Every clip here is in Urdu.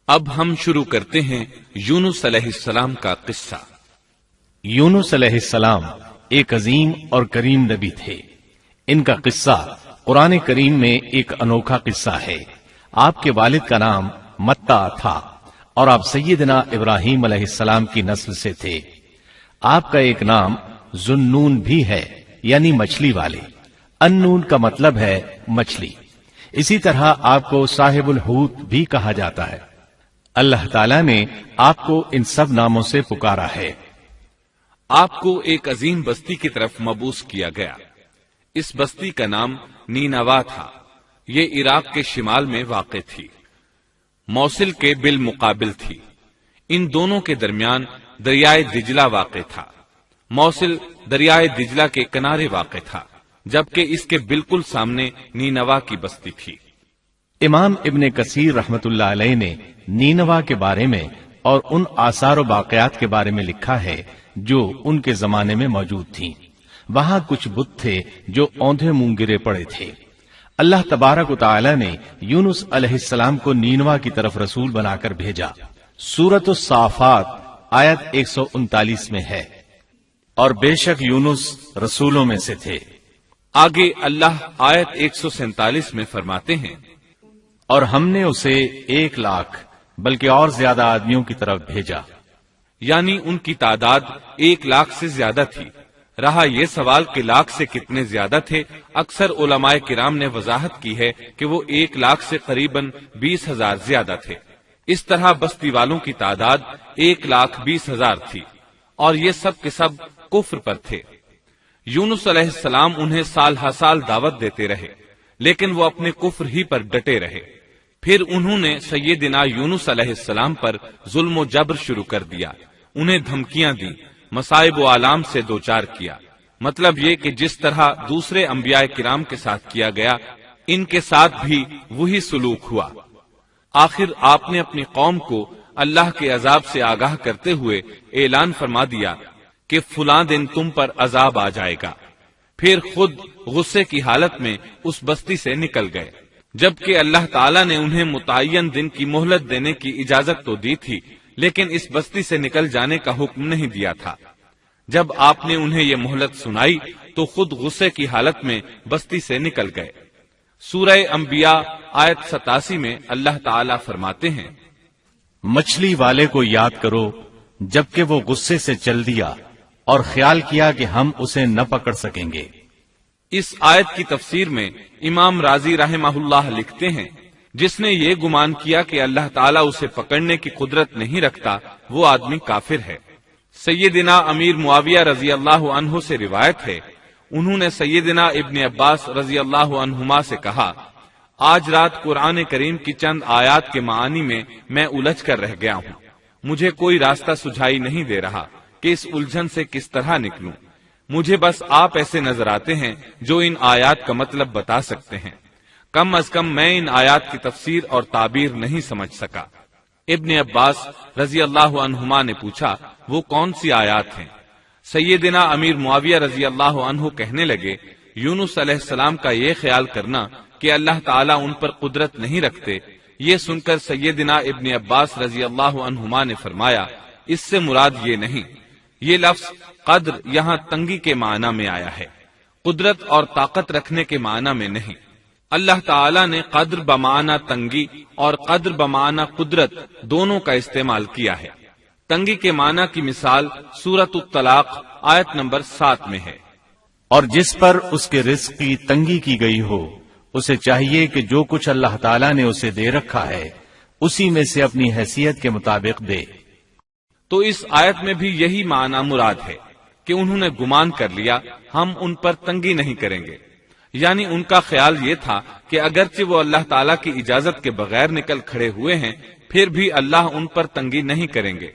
اب ہم شروع کرتے ہیں یونس علیہ السلام کا قصہ۔ یونس علیہ السلام ایک عظیم اور کریم نبی تھے۔ ان کا قصہ قرآن کریم میں ایک انوکھا قصہ ہے۔ آپ کے والد کا نام متا تھا اور آپ سیدنا ابراہیم علیہ السلام کی نسل سے تھے۔ آپ کا ایک نام ذوالنون بھی ہے، یعنی مچھلی والے۔ النون کا مطلب ہے مچھلی۔ اسی طرح آپ کو صاحب الحوت بھی کہا جاتا ہے۔ اللہ تعالیٰ نے آپ کو ان سب ناموں سے پکارا ہے۔ آپ کو ایک عظیم بستی کی طرف مبعوث کیا گیا۔ اس بستی کا نام نینوا تھا۔ یہ عراق کے شمال میں واقع تھی، موصل کے بالمقابل تھی۔ ان دونوں کے درمیان دریائے دجلہ واقع تھا۔ موصل دریائے دجلہ کے کنارے واقع تھا، جبکہ اس کے بالکل سامنے نینوا کی بستی تھی۔ امام ابن کثیر رحمت اللہ علیہ نے نینوا کے بارے میں اور ان آثار و باقیات کے بارے میں لکھا ہے جو ان کے زمانے میں موجود تھیں۔ وہاں کچھ بت تھے جو اوندھے منہ گرے پڑے تھے۔ اللہ تبارک و تعالی نے یونس علیہ السلام کو نینوا کی طرف رسول بنا کر بھیجا۔ سورۃ الصافات آیت 139 میں ہے، اور بے شک یونس رسولوں میں سے تھے۔ آگے اللہ آیت 147 میں فرماتے ہیں، اور ہم نے اسے 1,00,000 بلکہ اور زیادہ آدمیوں کی طرف بھیجا۔ یعنی ان کی تعداد 1,00,000 سے زیادہ تھی۔ رہا یہ سوال کہ لاکھ سے کتنے زیادہ تھے، اکثر علماء کرام نے وضاحت کی ہے کہ وہ 1,00,000 سے قریباً 20,000 زیادہ تھے۔ اس طرح بستی والوں کی تعداد 1,20,000 تھی، اور یہ سب کے سب کفر پر تھے۔ یونس علیہ السلام انہیں سال ہر سال دعوت دیتے رہے، لیکن وہ اپنے کفر ہی پر ڈٹے رہے۔ پھر انہوں نے سیدنا یونس علیہ السلام پر ظلم و جبر شروع کر دیا، انہیں دھمکیاں دی، مصائب و آلام سے دوچار کیا۔ مطلب یہ کہ جس طرح دوسرے انبیاء کرام کے ساتھ کیا گیا، ان کے ساتھ بھی وہی سلوک ہوا۔ آخر آپ نے اپنی قوم کو اللہ کے عذاب سے آگاہ کرتے ہوئے اعلان فرما دیا کہ فلاں دن تم پر عذاب آ جائے گا۔ پھر خود غصے کی حالت میں اس بستی سے نکل گئے، جبکہ اللہ تعالیٰ نے انہیں متعین دن کی مہلت دینے کی اجازت تو دی تھی، لیکن اس بستی سے نکل جانے کا حکم نہیں دیا تھا۔ جب آپ نے انہیں یہ مہلت سنائی تو خود غصے کی حالت میں بستی سے نکل گئے۔ سورہ انبیاء آیت 87 میں اللہ تعالیٰ فرماتے ہیں، مچھلی والے کو یاد کرو جبکہ وہ غصے سے چل دیا اور خیال کیا کہ ہم اسے نہ پکڑ سکیں گے۔ اس آیت کی تفسیر میں امام رازی رحمہ اللہ لکھتے ہیں، جس نے یہ گمان کیا کہ اللہ تعالیٰ اسے پکڑنے کی قدرت نہیں رکھتا، وہ آدمی کافر ہے۔ سیدنا امیر معاویہ رضی اللہ عنہ سے روایت ہے، انہوں نے سیدنا ابن عباس رضی اللہ عنہما سے کہا، آج رات قرآن کریم کی چند آیات کے معانی میں الجھ کر رہ گیا ہوں۔ مجھے کوئی راستہ سجھائی نہیں دے رہا کہ اس الجھن سے کس طرح نکلوں۔ مجھے بس آپ ایسے نظر آتے ہیں جو ان آیات کا مطلب بتا سکتے ہیں۔ کم از کم میں ان آیات کی تفسیر اور تعبیر نہیں سمجھ سکا۔ ابن عباس رضی اللہ عنہما نے پوچھا، وہ کون سی آیات ہیں؟ سیدنا امیر معاویہ رضی اللہ عنہ کہنے لگے، یونس علیہ السلام کا یہ خیال کرنا کہ اللہ تعالیٰ ان پر قدرت نہیں رکھتے۔ یہ سن کر سیدنا ابن عباس رضی اللہ عنہما نے فرمایا، اس سے مراد یہ نہیں۔ یہ لفظ قدر یہاں تنگی کے معنی میں آیا ہے، قدرت اور طاقت رکھنے کے معنی میں نہیں۔ اللہ تعالیٰ نے قدر بمعنی تنگی اور قدر بمعنی قدرت دونوں کا استعمال کیا ہے۔ تنگی کے معنی کی مثال سورۃ الطلاق آیت نمبر 7 میں ہے، اور جس پر اس کے رزق کی تنگی کی گئی ہو، اسے چاہیے کہ جو کچھ اللہ تعالیٰ نے اسے دے رکھا ہے اسی میں سے اپنی حیثیت کے مطابق دے۔ تو اس آیت میں بھی یہی معنی مراد ہے کہ انہوں نے گمان کر لیا ہم ان پر تنگی نہیں کریں گے، یعنی ان کا خیال یہ تھا کہ اگرچہ وہ اللہ تعالیٰ کی اجازت کے بغیر نکل کھڑے ہوئے ہیں، پھر بھی اللہ ان پر تنگی نہیں کریں گے،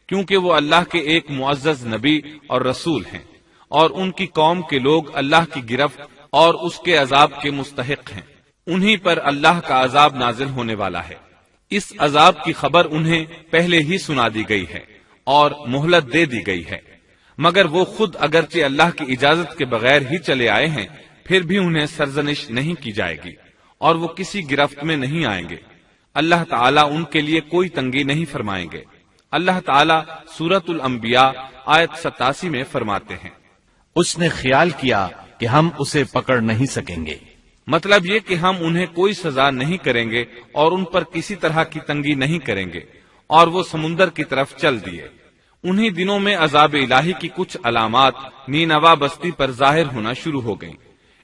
کیونکہ وہ اللہ کے ایک معزز نبی اور رسول ہیں، اور ان کی قوم کے لوگ اللہ کی گرفت اور اس کے عذاب کے مستحق ہیں۔ انہی پر اللہ کا عذاب نازل ہونے والا ہے۔ اس عذاب کی خبر انہیں پہلے ہی سنا دی گئی ہے اور مہلت دے دی گئی ہے، مگر وہ خود اگرچہ اللہ کی اجازت کے بغیر ہی چلے آئے ہیں، پھر بھی انہیں سرزنش نہیں کی جائے گی اور وہ کسی گرفت میں نہیں آئیں گے۔ اللہ تعالیٰ ان کے لیے کوئی تنگی نہیں فرمائیں گے۔ اللہ تعالیٰ سورۃ الانبیاء آیت 87 میں فرماتے ہیں، اس نے خیال کیا کہ ہم اسے پکڑ نہیں سکیں گے۔ مطلب یہ کہ ہم انہیں کوئی سزا نہیں کریں گے اور ان پر کسی طرح کی تنگی نہیں کریں گے، اور وہ سمندر کی طرف چل دیے۔ انہی دنوں میں عذاب الہی کی کچھ علامات نینوا بستی پر ظاہر ہونا شروع ہو گئیں۔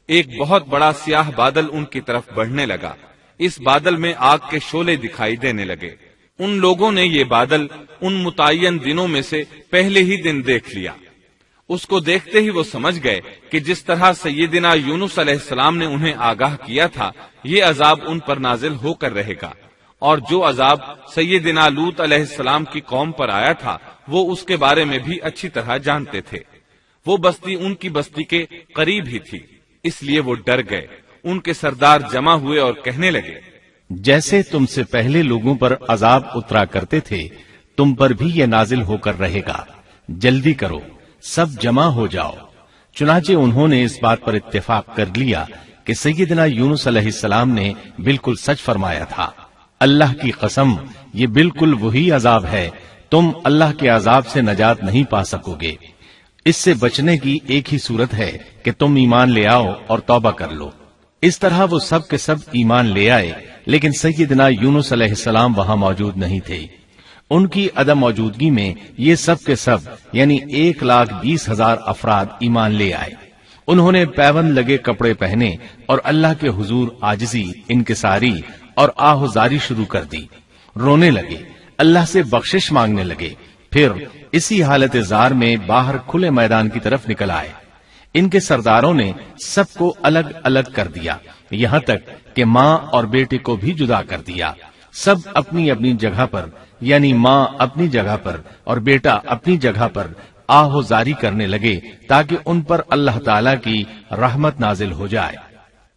ایک بہت بڑا سیاہ بادل ان کی طرف بڑھنے لگا۔ اس بادل میں آگ کے شعلے دکھائی دینے لگے۔ ان لوگوں نے یہ بادل ان متعین دنوں میں سے پہلے ہی دن دیکھ لیا۔ اس کو دیکھتے ہی وہ سمجھ گئے کہ جس طرح سیدنا یونس علیہ السلام نے انہیں آگاہ کیا تھا، یہ عذاب ان پر نازل ہو کر رہے گا، اور جو عذاب سیدنا لوط علیہ السلام کی قوم پر آیا تھا وہ اس کے بارے میں بھی اچھی طرح جانتے تھے۔ وہ بستی ان کی بستی کے قریب ہی تھی، اس لیے وہ ڈر گئے۔ ان کے سردار جمع ہوئے اور کہنے لگے، جیسے تم سے پہلے لوگوں پر عذاب اترا کرتے تھے، تم پر بھی یہ نازل ہو کر رہے گا، جلدی کرو، سب جمع ہو جاؤ۔ چنانچہ انہوں نے اس بات پر اتفاق کر لیا کہ سیدنا یونس علیہ السلام نے بالکل سچ فرمایا تھا۔ اللہ کی قسم، یہ بالکل وہی عذاب ہے، تم اللہ کے عذاب سے نجات نہیں پا سکو گے۔ اس سے بچنے کی ایک ہی صورت ہے کہ تم ایمان لے آؤ اور توبہ کر لو۔ اس طرح وہ سب کے سب ایمان لے آئے، لیکن سیدنا یونس علیہ السلام وہاں موجود نہیں تھے۔ ان کی عدم موجودگی میں یہ سب کے سب یعنی 1,20,000 افراد ایمان لے آئے۔ انہوں نے پیوند لگے کپڑے پہنے اور اللہ کے حضور عاجزی، انکساری اور آہوزاری شروع کر دی، رونے لگے، اللہ سے بخشش مانگنے لگے، پھر اسی حالت زار میں باہر کھلے میدان کی طرف نکل آئے۔ ان کے سرداروں نے سب کو الگ الگ کر دیا، یہاں تک کہ ماں اور بیٹے کو بھی جدا کر دیا۔ سب اپنی اپنی جگہ پر یعنی ماں اپنی جگہ پر اور بیٹا اپنی جگہ پر آہوزاری کرنے لگے تاکہ ان پر اللہ تعالی کی رحمت نازل ہو جائے۔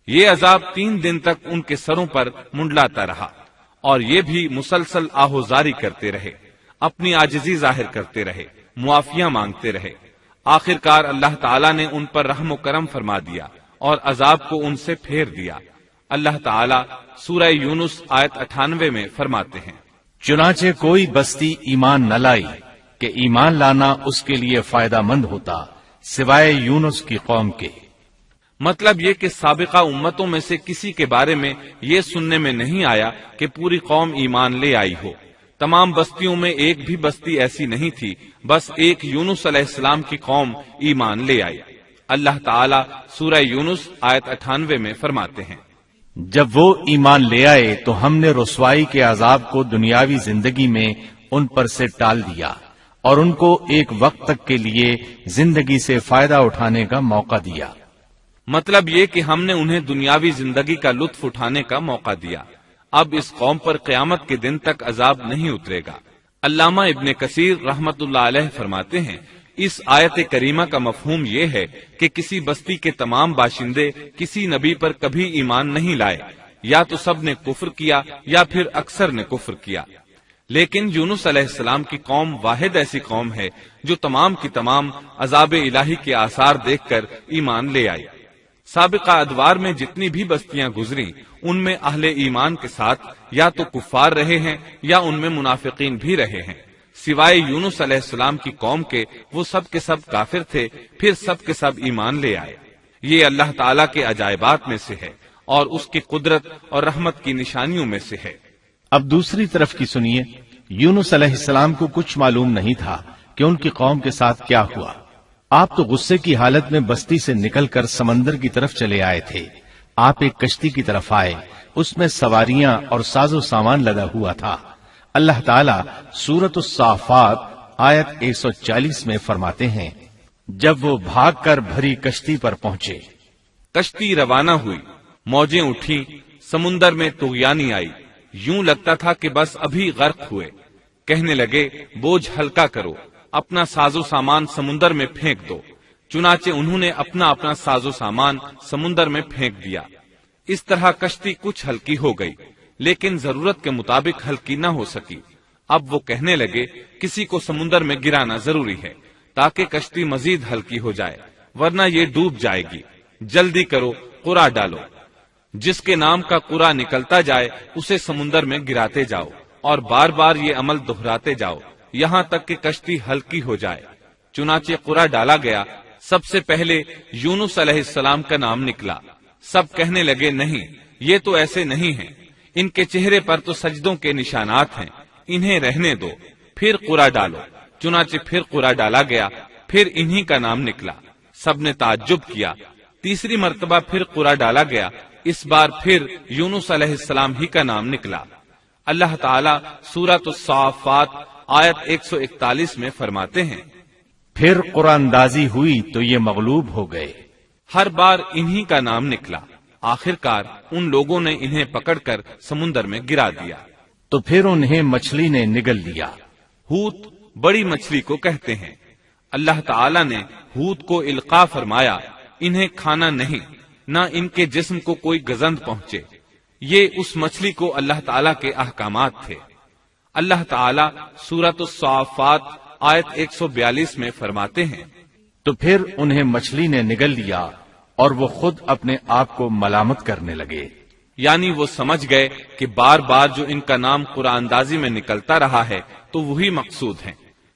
یہ عذاب 3 دن تک ان کے سروں پر منڈلاتا رہا، اور یہ بھی مسلسل آہوزاری کرتے رہے، اپنی عاجزی ظاہر کرتے رہے، معافیاں مانگتے رہے۔ آخرکار اللہ تعالیٰ نے ان پر رحم و کرم فرما دیا اور عذاب کو ان سے پھیر دیا۔ اللہ تعالیٰ سورہ یونس آیت 98 میں فرماتے ہیں، چنانچہ کوئی بستی ایمان نہ لائی کہ ایمان لانا اس کے لیے فائدہ مند ہوتا سوائے یونس کی قوم کے۔ مطلب یہ کہ سابقہ امتوں میں سے کسی کے بارے میں یہ سننے میں نہیں آیا کہ پوری قوم ایمان لے آئی ہو۔ تمام بستیوں میں ایک بھی بستی ایسی نہیں تھی، بس ایک یونس علیہ السلام کی قوم ایمان لے آئی۔ اللہ تعالیٰ سورہ یونس آیت 98 میں فرماتے ہیں، جب وہ ایمان لے آئے تو ہم نے رسوائی کے عذاب کو دنیاوی زندگی میں ان پر سے ٹال دیا اور ان کو ایک وقت تک کے لیے زندگی سے فائدہ اٹھانے کا موقع دیا۔ مطلب یہ کہ ہم نے انہیں دنیاوی زندگی کا لطف اٹھانے کا موقع دیا۔ اب اس قوم پر قیامت کے دن تک عذاب نہیں اترے گا۔ علامہ ابن کثیر رحمت اللہ علیہ فرماتے ہیں، اس آیت کریمہ کا مفہوم یہ ہے کہ کسی بستی کے تمام باشندے کسی نبی پر کبھی ایمان نہیں لائے، یا تو سب نے کفر کیا یا پھر اکثر نے کفر کیا۔ لیکن یونس علیہ السلام کی قوم واحد ایسی قوم ہے جو تمام کی تمام عذاب الہی کے آثار دیکھ کر ایمان لے آئی۔ سابقہ ادوار میں جتنی بھی بستیاں گزری ان میں اہل ایمان کے ساتھ یا تو کفار رہے ہیں یا ان میں منافقین بھی رہے ہیں، سوائے یونس علیہ السلام کی قوم کے وہ سب کے سب کافر تھے، پھر سب کے سب ایمان لے آئے۔ یہ اللہ تعالیٰ کے عجائبات میں سے ہے اور اس کی قدرت اور رحمت کی نشانیوں میں سے ہے۔ اب دوسری طرف کی سنیے، یونس علیہ السلام کو کچھ معلوم نہیں تھا کہ ان کی قوم کے ساتھ کیا ہوا۔ آپ تو غصے کی حالت میں بستی سے نکل کر سمندر کی طرف چلے آئے تھے۔ آپ ایک کشتی کی طرف آئے، اس میں سواریاں اور ساز و سامان لدا ہوا تھا۔ اللہ تعالیٰ سورۃ الصافات آیت 140 میں فرماتے ہیں، جب وہ بھاگ کر بھری کشتی پر پہنچے، کشتی روانہ ہوئی، موجیں اٹھیں، سمندر میں طغیانی آئی، یوں لگتا تھا کہ بس ابھی غرق ہوئے۔ کہنے لگے، بوجھ ہلکا کرو، اپنا ساز و سامان سمندر میں پھینک دو۔ چنانچہ انہوں نے اپنا اپنا ساز و سامان سمندر میں پھینک دیا۔ اس طرح کشتی کچھ ہلکی ہو گئی، لیکن ضرورت کے مطابق ہلکی نہ ہو سکی۔ اب وہ کہنے لگے، کسی کو سمندر میں گرانا ضروری ہے تاکہ کشتی مزید ہلکی ہو جائے، ورنہ یہ ڈوب جائے گی۔ جلدی کرو، قرا ڈالو۔ جس کے نام کا قرا نکلتا جائے اسے سمندر میں گراتے جاؤ اور بار بار یہ عمل دہراتے جاؤ یہاں تک کہ کشتی ہلکی ہو جائے۔ چنانچہ قرا ڈالا گیا، سب سے پہلے یونس علیہ السلام کا نام نکلا۔ سب کہنے لگے نہیں، یہ تو ایسے نہیں ہیں، ان کے چہرے پر تو سجدوں کے نشانات ہیں، انہیں رہنے دو، پھر قرا ڈالو۔ چنانچہ پھر قرا ڈالا گیا، پھر انہی کا نام نکلا۔ سب نے تعجب کیا۔ تیسری مرتبہ پھر قرا ڈالا گیا، اس بار پھر یونس علیہ السلام ہی کا نام نکلا۔ اللہ تعالیٰ سورۃ الصافات آیت 141 میں فرماتے ہیں، پھر قرآن اندازی ہوئی تو یہ مغلوب ہو گئے۔ ہر بار انہی کا نام نکلا۔ آخر کار ان لوگوں نے انہیں پکڑ کر سمندر میں گرا دیا۔ تو پھر انہیں مچھلی نے نگل لیا۔ حوت بڑی مچھلی کو کہتے ہیں۔ اللہ تعالیٰ نے حوت کو القاء فرمایا، انہیں کھانا نہیں، نہ ان کے جسم کو کوئی گزند پہنچے۔ یہ اس مچھلی کو اللہ تعالیٰ کے احکامات تھے۔ اللہ تعالیٰ سورۃ الصافات آیت 142 میں فرماتے ہیں، تو پھر انہیں مچھلی نے نگل لیا اور وہ خود اپنے آپ کو ملامت کرنے لگے۔ یعنی وہ سمجھ گئے کہ بار بار جو ان کا نام قرآن اندازی میں نکلتا رہا ہے تو وہی مقصود ہیں،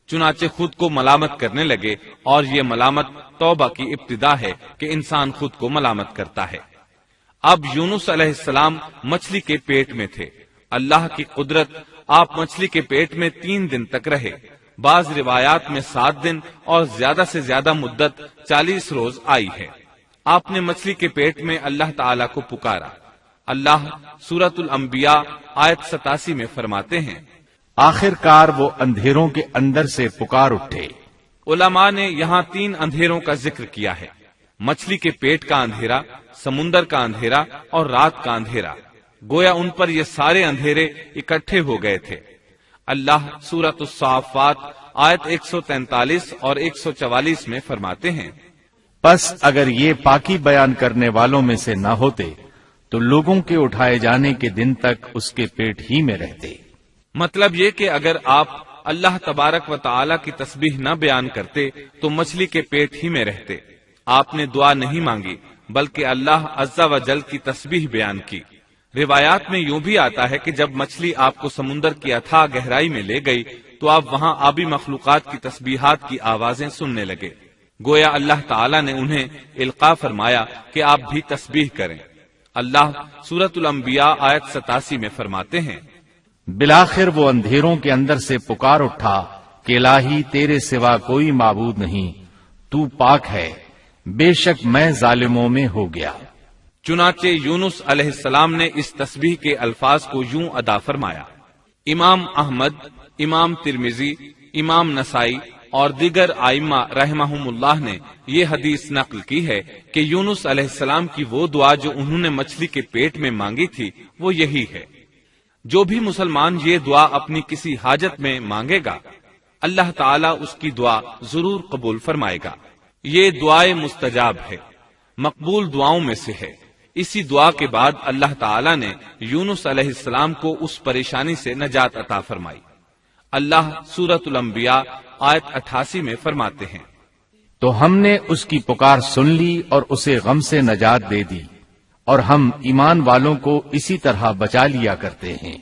چنانچہ خود کو ملامت کرنے لگے، اور یہ ملامت توبہ کی ابتدا ہے کہ انسان خود کو ملامت کرتا ہے۔ اب یونس علیہ السلام مچھلی کے پیٹ میں تھے۔ اللہ کی قدرت، آپ مچھلی کے پیٹ میں 3 دن تک رہے، بعض روایات میں 7 دن اور زیادہ سے زیادہ مدت 40 روز آئی ہے۔ آپ نے مچھلی کے پیٹ میں اللہ تعالیٰ کو پکارا۔ اللہ سورۃ الانبیاء آیت 87 میں فرماتے ہیں، آخر کار وہ اندھیروں کے اندر سے پکار اٹھے۔ علماء نے یہاں 3 اندھیروں کا ذکر کیا ہے، مچھلی کے پیٹ کا اندھیرا، سمندر کا اندھیرا اور رات کا اندھیرا۔ گویا ان پر یہ سارے اندھیرے اکٹھے ہو گئے تھے۔ اللہ سورۃ الصافات آیت 143 اور 144 میں فرماتے ہیں، پس اگر یہ پاکی بیان کرنے والوں میں سے نہ ہوتے تو لوگوں کے اٹھائے جانے کے دن تک اس کے پیٹ ہی میں رہتے۔ مطلب یہ کہ اگر آپ اللہ تبارک و تعالی کی تسبیح نہ بیان کرتے تو مچھلی کے پیٹ ہی میں رہتے۔ آپ نے دعا نہیں مانگی بلکہ اللہ عز و جل کی تسبیح بیان کی۔ روایات میں یوں بھی آتا ہے کہ جب مچھلی آپ کو سمندر کی اتھاہ گہرائی میں لے گئی تو آپ وہاں آبی مخلوقات کی تسبیحات کی آوازیں سننے لگے۔ گویا اللہ تعالیٰ نے انہیں القاء فرمایا کہ آپ بھی تسبیح کریں۔ اللہ سورۃ الانبیاء آیت 87 میں فرماتے ہیں، بالآخر وہ اندھیروں کے اندر سے پکار اٹھا کہ الہی تیرے سوا کوئی معبود نہیں، تو پاک ہے، بے شک میں ظالموں میں ہو گیا۔ چنانچہ یونس علیہ السلام نے اس تسبیح کے الفاظ کو یوں ادا فرمایا۔ امام احمد، امام ترمذی، امام نسائی اور دیگر ائمہ رحمہم اللہ نے یہ حدیث نقل کی ہے کہ یونس علیہ السلام کی وہ دعا جو انہوں نے مچھلی کے پیٹ میں مانگی تھی وہ یہی ہے۔ جو بھی مسلمان یہ دعا اپنی کسی حاجت میں مانگے گا، اللہ تعالیٰ اس کی دعا ضرور قبول فرمائے گا۔ یہ دعائے مستجاب ہے، مقبول دعاؤں میں سے ہے۔ اسی دعا کے بعد اللہ تعالیٰ نے یونس علیہ السلام کو اس پریشانی سے نجات عطا فرمائی۔ اللہ سورۃ الانبیاء آیت 88 میں فرماتے ہیں، تو ہم نے اس کی پکار سن لی اور اسے غم سے نجات دے دی، اور ہم ایمان والوں کو اسی طرح بچا لیا کرتے ہیں۔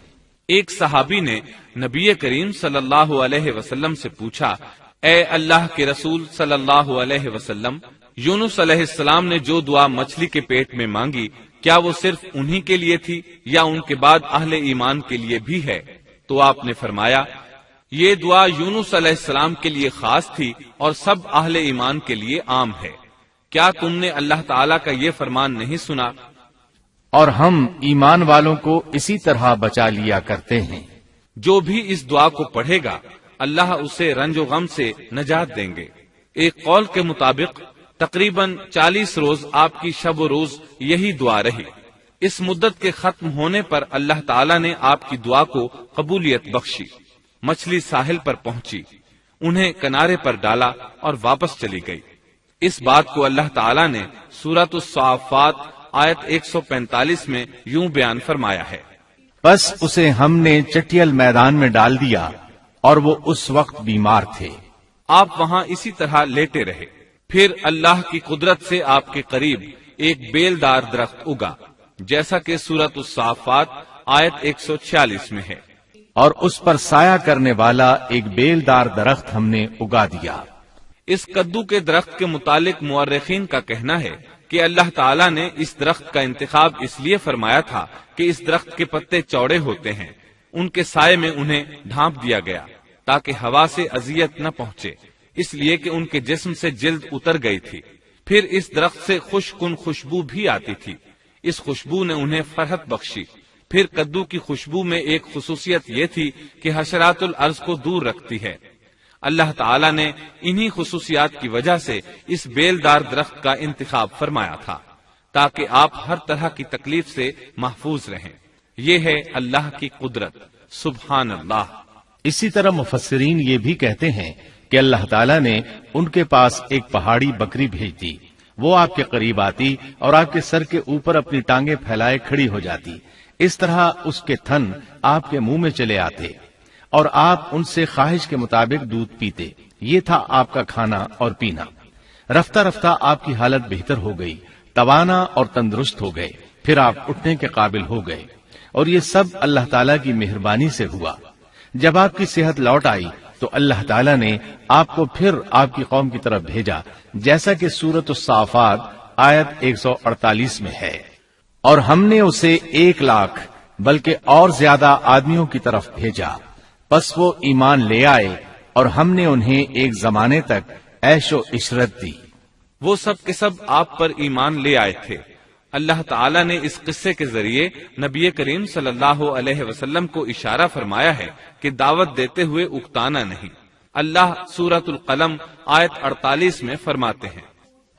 ایک صحابی نے نبی کریم صلی اللہ علیہ وسلم سے پوچھا، اے اللہ کے رسول صلی اللہ علیہ وسلم، یونس علیہ السلام نے جو دعا مچھلی کے پیٹ میں مانگی، کیا وہ صرف انہی کے لیے تھی یا ان کے بعد اہل ایمان کے لیے بھی ہے؟ تو آپ نے فرمایا، یہ دعا یونس علیہ السلام کے لیے خاص تھی اور سب اہل ایمان کے لیے عام ہے۔ کیا تم نے اللہ تعالیٰ کا یہ فرمان نہیں سنا؟ اور ہم ایمان والوں کو اسی طرح بچا لیا کرتے ہیں۔ جو بھی اس دعا کو پڑھے گا اللہ اسے رنج و غم سے نجات دیں گے۔ ایک قول کے مطابق تقریباً 40 روز آپ کی شب و روز یہی دعا رہی۔ اس مدت کے ختم ہونے پر اللہ تعالیٰ نے آپ کی دعا کو قبولیت بخشی۔ مچھلی ساحل پر پہنچی، انہیں کنارے پر ڈالا اور واپس چلی گئی۔ اس بات کو اللہ تعالیٰ نے سورۃ الصافات آیت 145 میں یوں بیان فرمایا ہے، بس اسے ہم نے چٹیل میدان میں ڈال دیا اور وہ اس وقت بیمار تھے۔ آپ وہاں اسی طرح لیٹے رہے۔ پھر اللہ کی قدرت سے آپ کے قریب ایک بیلدار درخت اگا، جیسا کہ سورۃ الصافات آیت 146 میں ہے۔ اور اس پر سایہ کرنے والا ایک بیلدار درخت ہم نے اگا دیا۔ اس کدو کے درخت کے متعلق مورخین کا کہنا ہے کہ اللہ تعالیٰ نے اس درخت کا انتخاب اس لیے فرمایا تھا کہ اس درخت کے پتے چوڑے ہوتے ہیں، ان کے سائے میں انہیں ڈھانپ دیا گیا تاکہ ہوا سے اذیت نہ پہنچے، اس لیے کہ ان کے جسم سے جلد اتر گئی تھی۔ پھر اس درخت سے خوشکن خوشبو بھی آتی تھی، اس خوشبو نے انہیں فرحت بخشی۔ پھر کدو کی خوشبو میں ایک خصوصیت یہ تھی کہ حشرات الارض کو دور رکھتی ہے۔ اللہ تعالیٰ نے انہی خصوصیات کی وجہ سے اس بیلدار درخت کا انتخاب فرمایا تھا تاکہ آپ ہر طرح کی تکلیف سے محفوظ رہیں۔ یہ ہے اللہ کی قدرت، سبحان اللہ۔ اسی طرح مفسرین یہ بھی کہتے ہیں کہ اللہ تعالیٰ نے ان کے پاس ایک پہاڑی بکری بھیج دی، وہ آپ کے قریب آتی اور آپ کے سر کے اوپر اپنی ٹانگیں پھیلائے کھڑی ہو جاتی، اس طرح اس کے تھن آپ کے منہ میں چلے آتے اور آپ ان سے خواہش کے مطابق دودھ پیتے۔ یہ تھا آپ کا کھانا اور پینا۔ رفتہ رفتہ آپ کی حالت بہتر ہو گئی، توانا اور تندرست ہو گئے، پھر آپ اٹھنے کے قابل ہو گئے، اور یہ سب اللہ تعالیٰ کی مہربانی سے ہوا۔ جب آپ کی صحت لوٹ آئی تو اللہ تعالیٰ نے آپ کو پھر آپ کی قوم کی طرف بھیجا، جیسا کہ سورۃ الصافات آیت 148 میں ہے۔ اور ہم نے اسے 1,00,000 بلکہ اور زیادہ آدمیوں کی طرف بھیجا، پس وہ ایمان لے آئے اور ہم نے انہیں ایک زمانے تک عیش و عشرت دی۔ وہ سب کے سب آپ پر ایمان لے آئے تھے۔ اللہ تعالیٰ نے اس قصے کے ذریعے نبی کریم صلی اللہ علیہ وسلم کو اشارہ فرمایا ہے کہ دعوت دیتے ہوئے اکتانا نہیں۔ اللہ سورۃ القلم آیت 48 میں فرماتے ہیں،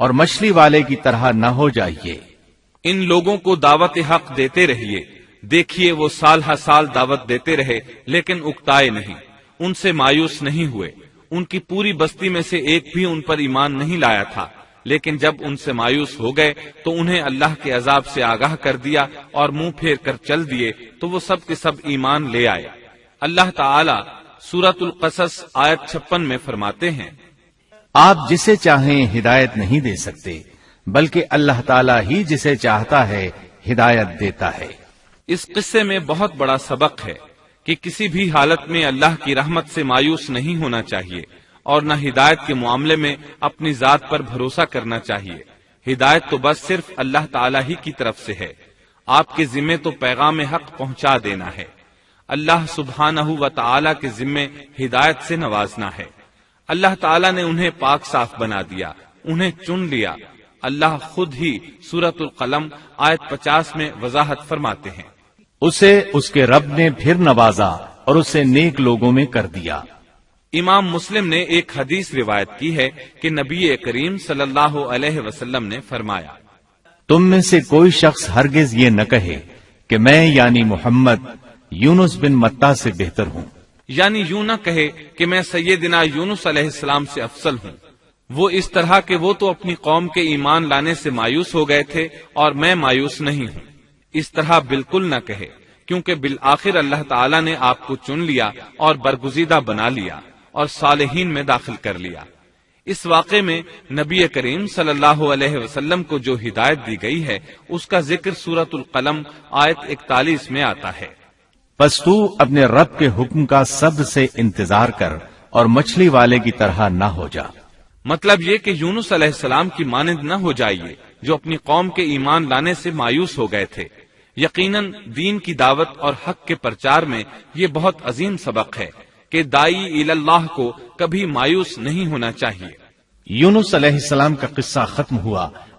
اور مچھلی والے کی طرح نہ ہو جائیے، ان لوگوں کو دعوت حق دیتے رہیے، دیکھیے وہ سال ہر سال دعوت دیتے رہے لیکن اکتائے نہیں، ان سے مایوس نہیں ہوئے، ان کی پوری بستی میں سے ایک بھی ان پر ایمان نہیں لایا تھا، لیکن جب ان سے مایوس ہو گئے تو انہیں اللہ کے عذاب سے آگاہ کر دیا اور منہ پھیر کر چل دیے تو وہ سب کے سب ایمان لے آئے۔ اللہ تعالی سورۃ القصص آیت 56 میں فرماتے ہیں، آپ جسے چاہیں ہدایت نہیں دے سکتے بلکہ اللہ تعالیٰ ہی جسے چاہتا ہے ہدایت دیتا ہے۔ اس قصے میں بہت بڑا سبق ہے کہ کسی بھی حالت میں اللہ کی رحمت سے مایوس نہیں ہونا چاہیے اور نہ ہدایت کے معاملے میں اپنی ذات پر بھروسہ کرنا چاہیے۔ ہدایت تو بس صرف اللہ تعالیٰ ہی کی طرف سے ہے، آپ کے ذمے تو پیغام حق پہنچا دینا ہے۔ اللہ سبحانہ و تعالیٰ کے ذمے ہدایت سے نوازنا ہے۔ اللہ تعالیٰ نے انہیں پاک صاف بنا دیا، انہیں چن لیا۔ اللہ خود ہی سورۃ القلم آیت 50 میں وضاحت فرماتے ہیں، اسے اس کے رب نے پھر نوازا اور اسے نیک لوگوں میں کر دیا۔ امام مسلم نے ایک حدیث روایت کی ہے کہ نبی کریم صلی اللہ علیہ وسلم نے فرمایا، تم میں سے کوئی شخص ہرگز یہ نہ کہے کہ میں یعنی محمد یونس بن متا سے بہتر ہوں، یعنی یوں نہ کہے کہ میں سیدنا یونس علیہ السلام سے افضل ہوں، وہ اس طرح کہ وہ تو اپنی قوم کے ایمان لانے سے مایوس ہو گئے تھے اور میں مایوس نہیں ہوں، اس طرح بالکل نہ کہے، کیونکہ بالآخر اللہ تعالیٰ نے آپ کو چن لیا اور برگزیدہ بنا لیا اور صالحین میں داخل کر لیا۔ اس واقعے میں نبی کریم صلی اللہ علیہ وسلم کو جو ہدایت دی گئی ہے اس کا ذکر سورۃ القلم آیت 41 میں آتا ہے، پس تو اپنے رب کے حکم کا صبر سے انتظار کر اور مچھلی والے کی طرح نہ ہو جا۔ مطلب یہ کہ یونس علیہ السلام کی مانند نہ ہو جائیے جو اپنی قوم کے ایمان لانے سے مایوس ہو گئے تھے۔ یقیناً دین کی دعوت اور حق کے پرچار میں یہ بہت عظیم سبق ہے کہ داعی اللہ کو کبھی مایوس نہیں ہونا چاہیے۔ یونس علیہ السلام کا قصہ ختم ہوا